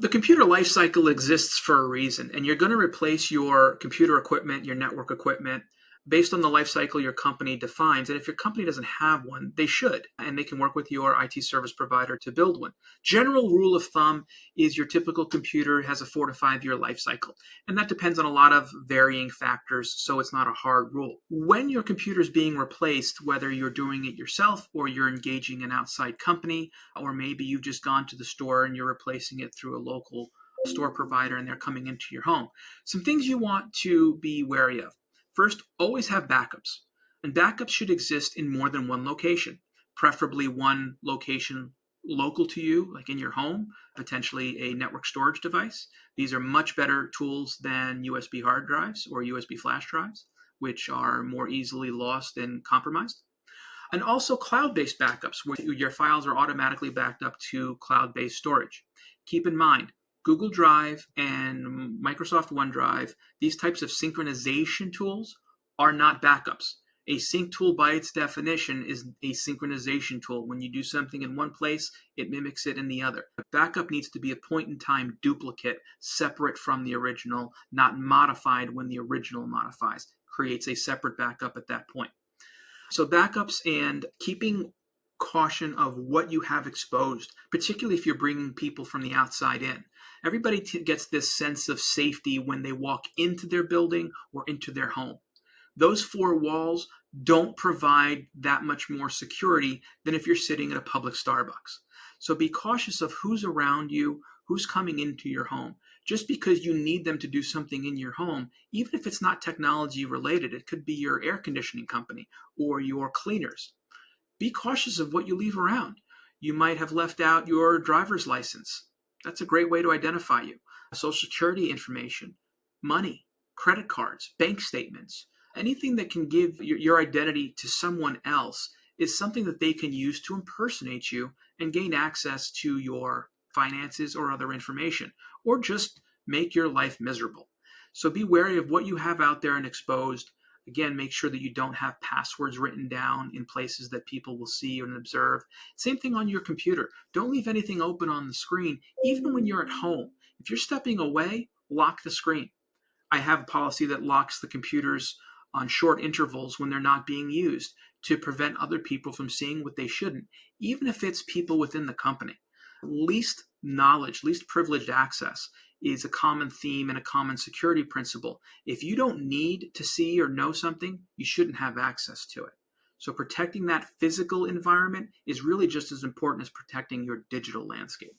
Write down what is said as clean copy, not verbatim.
The computer lifecycle exists for a reason, and you're going to replace your computer equipment, your network equipment, based on the life cycle your company defines. And if your company doesn't have one, they should, and they can work with your IT service provider to build one. General rule of thumb is your typical computer has a 4 to 5 year life cycle, and that depends on a lot of varying factors, so it's not a hard rule. When your computer is being replaced, whether you're doing it yourself or you're engaging an outside company, or maybe you've just gone to the store and you're replacing it through a local store provider and they're coming into your home, some things you want to be wary of. First, always have backups. And backups should exist in more than one location, preferably one location local to you, like in your home, potentially a network storage device. These are much better tools than USB hard drives or USB flash drives, which are more easily lost and compromised. And also cloud-based backups, where your files are automatically backed up to cloud-based storage. Keep in mind, Google Drive and Microsoft OneDrive, these types of synchronization tools are not backups. A sync tool by its definition is a synchronization tool. When you do something in one place, it mimics it in the other. A backup needs to be a point-in-time duplicate, separate from the original, not modified when the original modifies. Creates a separate backup at that point. So backups and keeping caution of what you have exposed, particularly if you're bringing people from the outside in. Everybody gets this sense of safety when they walk into their building or into their home. Those 4 walls don't provide that much more security than if you're sitting at a public Starbucks. So be cautious of who's around you, who's coming into your home. Just because you need them to do something in your home, even if it's not technology related, it could be your air conditioning company or your cleaners. Be cautious of what you leave around. You might have left out your driver's license. That's a great way to identify you. Social security information, money, credit cards, bank statements, anything that can give your identity to someone else is something that they can use to impersonate you and gain access to your finances or other information, or just make your life miserable. So be wary of what you have out there and exposed. Again, make sure that you don't have passwords written down in places that people will see and observe. Same thing on your computer. Don't leave anything open on the screen, even when you're at home. If you're stepping away, lock the screen. I have a policy that locks the computers on short intervals when they're not being used to prevent other people from seeing what they shouldn't, even if it's people within the company. Least knowledge, least privileged access is a common theme and a common security principle. If you don't need to see or know something, you shouldn't have access to it. So protecting that physical environment is really just as important as protecting your digital landscape.